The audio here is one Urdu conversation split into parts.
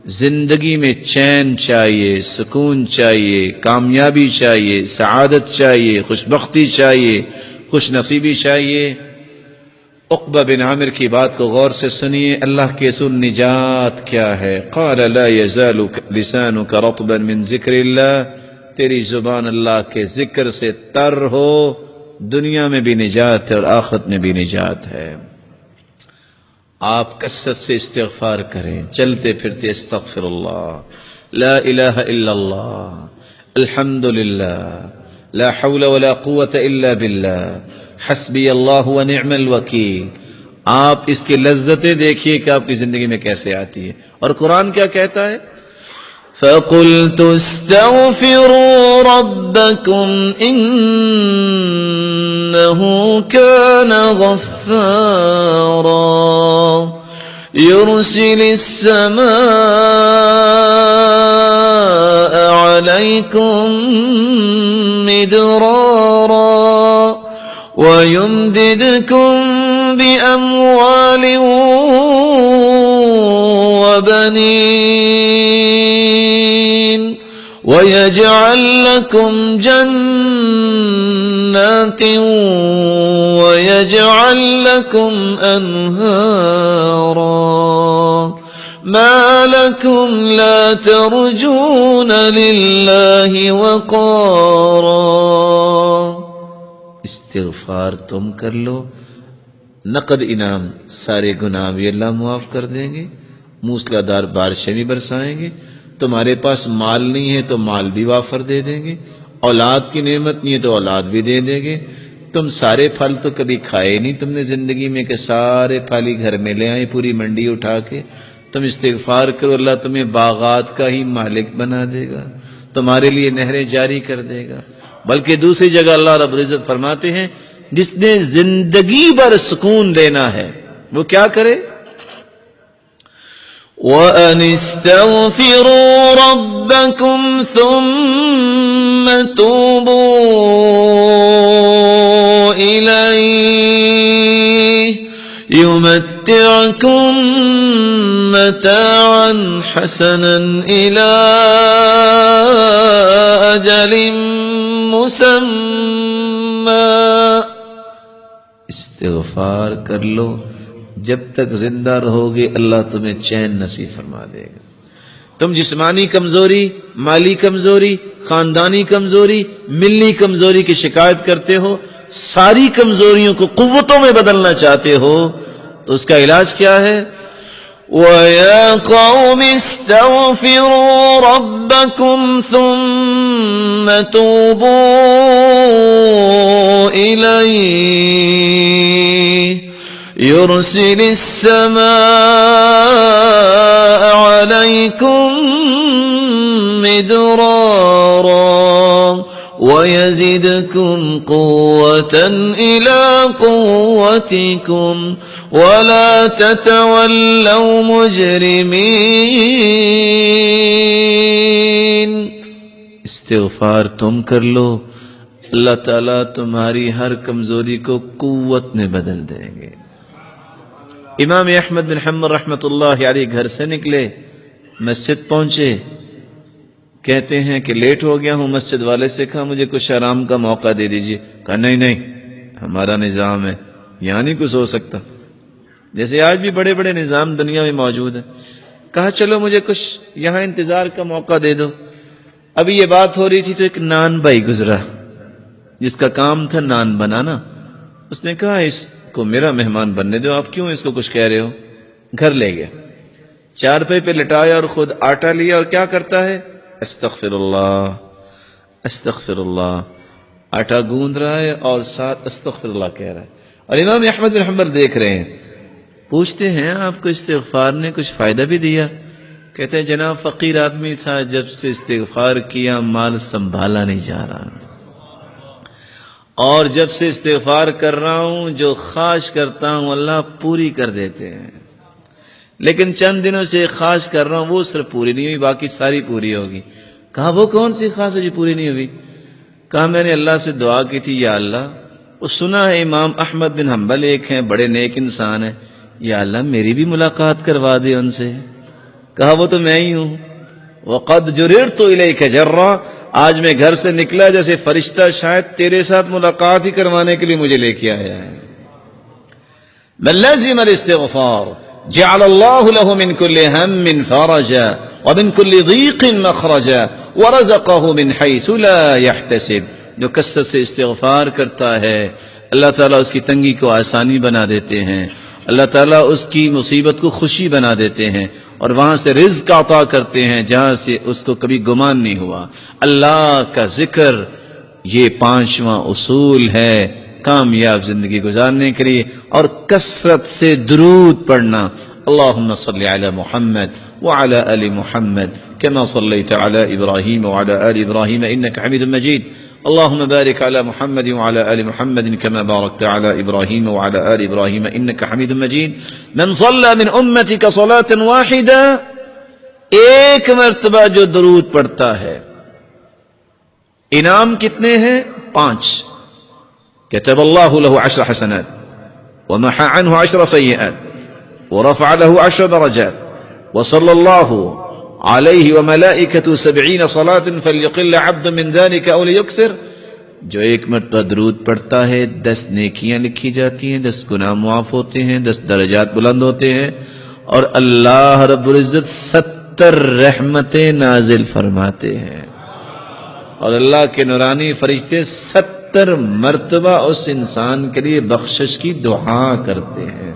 زندگی میں چین چاہیے، سکون چاہیے، کامیابی چاہیے، سعادت چاہیے، خوشبختی چاہیے، خوش نصیبی چاہیے۔ عقبہ بن عامر کی بات کو غور سے سنیے، اللہ کے رسول نجات کیا ہے؟ قال لا يزال لسانك رطبا من ذکر اللہ، تیری زبان اللہ کے ذکر سے تر ہو، دنیا میں بھی نجات ہے اور آخرت میں بھی نجات ہے۔ آپ کثرت سے استغفار کریں، چلتے پھرتے استغفر اللہ، لا الہ الا اللہ، الحمدللہ، لا حول ولا قوة الا باللہ، حسبی اللہ ونعم الوکیل۔ آپ اس کی لذتیں دیکھیے کہ آپ کی زندگی میں کیسے آتی ہے۔ اور قرآن کیا کہتا ہے؟ فَقُلْتُ اسْتَغْفِرُوا رَبَّكُمْ إِنَّهُ كَانَ غَفَّارًا يُرْسِلِ السَّمَاءَ عَلَيْكُمْ مِدْرَارًا وَيُمْدِدْكُمْ بِأَمْوَالٍ وَبَنِينَ وَيَجْعَلْ لَكُمْ جَنَّاتٍ وَيَجْعَلْ لَكُمْ أَنْهَارًا مَا لَكُمْ لَا تَرْجُونَ لِلَّهِ وَقَارًا۔ استغفار تم کر لو، نقد انعام، سارے گناہ بھی اللہ معاف کر دیں گے، موسلا دار بارشیں بھی برسائیں گے، تمہارے پاس مال نہیں ہے تو مال بھی وافر دے دیں گے، اولاد کی نعمت نہیں ہے تو اولاد بھی دے دیں گے۔ تم سارے پھل تو کبھی کھائے نہیں تم نے زندگی میں کہ سارے پھل ہی گھر میں لے آئے پوری منڈی اٹھا کے۔ تم استغفار کرو، اللہ تمہیں باغات کا ہی مالک بنا دے گا، تمہارے لیے نہریں جاری کر دے گا۔ بلکہ دوسری جگہ اللہ رب العزت فرماتے ہیں جس نے زندگی بھر سکون لینا ہے وہ کیا کرے؟ وَأَنِ اسْتَغْفِرُوا رَبَّكُمْ ثُمَّ تُوبُوا إِلَيْهِ يُمَتِّعْكُمْ مَتَاعًا حَسَنًا إِلَىٰ أَجَلٍ مسمى۔ استغفار کر لو، جب تک زندہ رہو گے اللہ تمہیں چین نصیب فرما دے گا۔ تم جسمانی کمزوری، مالی کمزوری، خاندانی کمزوری، ملی کمزوری کی شکایت کرتے ہو، ساری کمزوریوں کو قوتوں میں بدلنا چاہتے ہو تو اس کا علاج کیا ہے؟ وَيَا قَوْمِ اسْتَغْفِرُوا رَبَّكُمْ ثُمَّ تُوبُوا إِلَيْهِ يُرْسِلِ السَّمَاءَ عَلَيْكُمْ مِدْرَارًا وَيَزِدْكُمْ قُوَّةً إِلَىٰ قُوَّتِكُمْ وَلَا تَتَوَلَّوْا مُجْرِمِينَ۔ استغفار تم کر لو، اللہ تعالیٰ تمہاری ہر کمزوری کو قوت میں بدل دیں گے۔ امام احمد بن حنبل رحمۃ اللہ علیہ گھر سے نکلے، مسجد پہنچے، کہتے ہیں کہ لیٹ ہو گیا ہوں، مسجد والے سے کہا مجھے کچھ آرام کا موقع دے دیجیے۔ کہا نہیں، ہمارا نظام ہے، یہاں نہیں کچھ ہو سکتا، جیسے آج بھی بڑے بڑے نظام دنیا میں موجود ہیں۔ کہا چلو مجھے کچھ یہاں انتظار کا موقع دے دو۔ ابھی یہ بات ہو رہی تھی تو ایک نان بھائی گزرا جس کا کام تھا نان بنانا، اس نے کہا اس کو میرا مہمان بننے دو، آپ کیوں اس کو کچھ کہہ رہے ہو؟ گھر لے گیا، چارپائی پہ لٹایا اور خود آٹا لیا اور کیا کرتا ہے؟ استغفر اللہ استغفر اللہ، آٹا گوندھ رہا ہے اور ساتھ استغفر اللہ کہہ رہا ہے۔ اور امام احمد بن حنبل دیکھ رہے ہیں، پوچھتے ہیں آپ کو استغفار نے کچھ فائدہ بھی دیا؟ کہتے ہیں جناب فقیر آدمی تھا، جب سے استغفار کیا مال سنبھالا نہیں جا رہا، اور جب سے استغفار کر رہا ہوں جو خواہش کرتا ہوں اللہ پوری کر دیتے ہیں، لیکن چند دنوں سے خواہش کر رہا ہوں وہ صرف پوری نہیں ہوئی، باقی ساری پوری ہوگی۔ کہا وہ کون سی خواہش ہے جو پوری نہیں ہوئی؟ کہا میں نے اللہ سے دعا کی تھی، یا اللہ وہ سنا ہے امام احمد بن حنبل ایک ہیں بڑے نیک انسان ہیں، یا اللہ میری بھی ملاقات کروا دے ان سے۔ کہا وہ تو میں ہی ہوں. وَقَدْ جُرِرْتُ إِلَيْكَ جَرًّا، آج میں گھر سے نکلا جیسے فرشتہ شاید تیرے ساتھ ملاقات ہی کروانے کے لیے مجھے لے کے آیا ہے. مَنْ لَزِمَ الْإِسْتِغْفَارَ جَعَلَ اللَّهُ لَهُ مِنْ كُلِّ هَمٍّ فَرَجًا وَمِنْ كُلِّ ضِيقٍ مَخْرَجًا وَرَزَقَهُ مِنْ حَيْثُ لَا يَحْتَسِبُ. جو کثرت سے استغفار کرتا ہے اللہ تعالیٰ اس کی تنگی کو آسانی بنا دیتے ہیں، اللہ تعالیٰ اس کی مصیبت کو خوشی بنا دیتے ہیں، اور وہاں سے رزق عطا کرتے ہیں جہاں سے اس کو کبھی گمان نہیں ہوا. اللہ کا ذکر یہ 5واں اصول ہے کامیاب زندگی گزارنے کے لیے، اور کثرت سے درود پڑھنا. اللہم صلی علی محمد وعلی آل محمد كما صلیت علی ابراہیم وعلی آل ابراہیم انک حمید مجید. اللهم بارك على محمد وعلى آل محمد كما باركت على إبراهيم وعلى آل إبراهيم إنك حميد مجيد. من صلى من أمتك صلاة واحدة، ایک مرتبہ جو درود پڑھتا ہے، انعام کتنے ہیں؟ 5. كتب الله له 10 حسنات ومحى عنه 10 سيئات ورفع له 10 درجات وصلى الله علیہ وملائکۃ 70 صلاۃ فلیقل عبد من ذلك او لیکثر. جو ایک مرتبہ درود پڑھتا ہے 10 نیکیاں لکھی جاتی ہیں، 10 گناہ معاف ہوتے ہیں، 10 درجات بلند ہوتے ہیں، اور اللہ رب العزت 70 رحمتیں نازل فرماتے ہیں، اور اللہ کے نورانی فرشتے 70 مرتبہ اس انسان کے لیے بخشش کی دعا کرتے ہیں.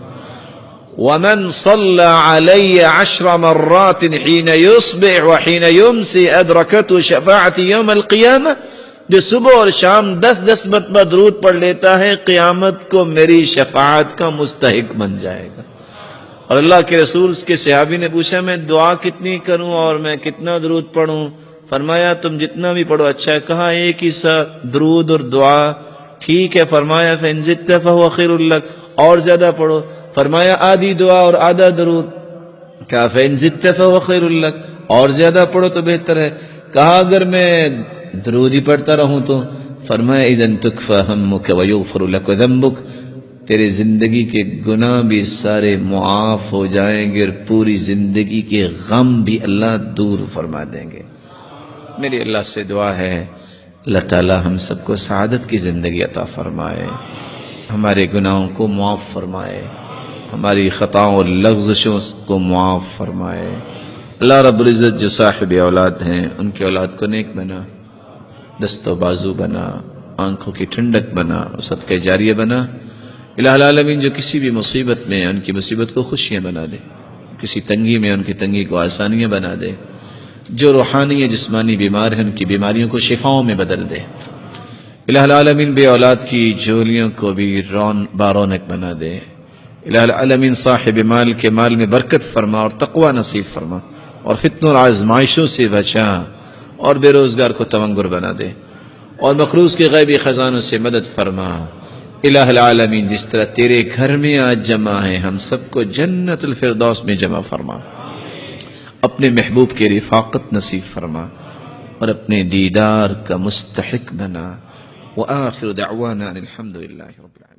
ومن صلى علي 10 مرات حين يصبح وحين يمسي أدركته شفاعة يوم القيامة. جو صبح اور شام 10 مرتبہ درود پڑھ لیتا ہے قیامت کو میری شفاعت کا مستحق بن جائے گا. اور اللہ کے رسول اس کے صحابی نے پوچھا میں دعا کتنی کروں اور میں کتنا درود پڑھوں؟ فرمایا تم جتنا بھی پڑھو اچھا ہے. کہا ایک ہی سا درود اور دعا ٹھیک ہے. فرمایا فإن زدت فهو خير لك، اور زیادہ پڑھو. فرمایا آدھی دعا اور آدھا درود. کہا فإن زدت فهو خير لك، اور زیادہ پڑھو تو بہتر ہے. کہا اگر میں درود ہی پڑھتا رہوں تو؟ فرمایا اذن تکفى همك ويغفر لك ذنبك، تیرے زندگی کے گناہ بھی سارے معاف ہو جائیں گے اور پوری زندگی کے غم بھی اللہ دور فرما دیں گے. میری اللہ سے دعا ہے اللہ تعالی ہم سب کو سعادت کی زندگی عطا فرمائے، ہمارے گناہوں کو معاف فرمائے، ہماری خطاؤں اور لغزشوں کو معاف فرمائے. اللہ رب العزت جو صاحب اولاد ہیں ان کی اولاد کو نیک بنا، دست و بازو بنا، آنکھوں کی ٹھنڈک بنا، صدقہ جاریہ بنا. الہ العالمین جو کسی بھی مصیبت میں ان کی مصیبت کو خوشیاں بنا دے، کسی تنگی میں ان کی تنگی کو آسانیاں بنا دے. جو روحانی یا جسمانی بیمار ہیں ان کی بیماریوں کو شفاؤں میں بدل دے. الہ العالمین بے اولاد کی جھولیوں کو بھی بارونق بنا دے. الہ العالمین صاحب مال کے مال میں برکت فرما اور تقوی نصیب فرما، اور فتنوں اور آزمائشوں سے بچا، اور بے روزگار کو تونگر بنا دے، اور مخروص کے غیبی خزانوں سے مدد فرما. الہ العالمین جس طرح تیرے گھر میں آج جمع ہیں ہم سب کو جنت الفردوس میں جمع فرما، اپنے محبوب کی رفاقت نصیب فرما، اور اپنے دیدار کا مستحق بنا. وآخر دعوانا الحمد للہ رب العالمین.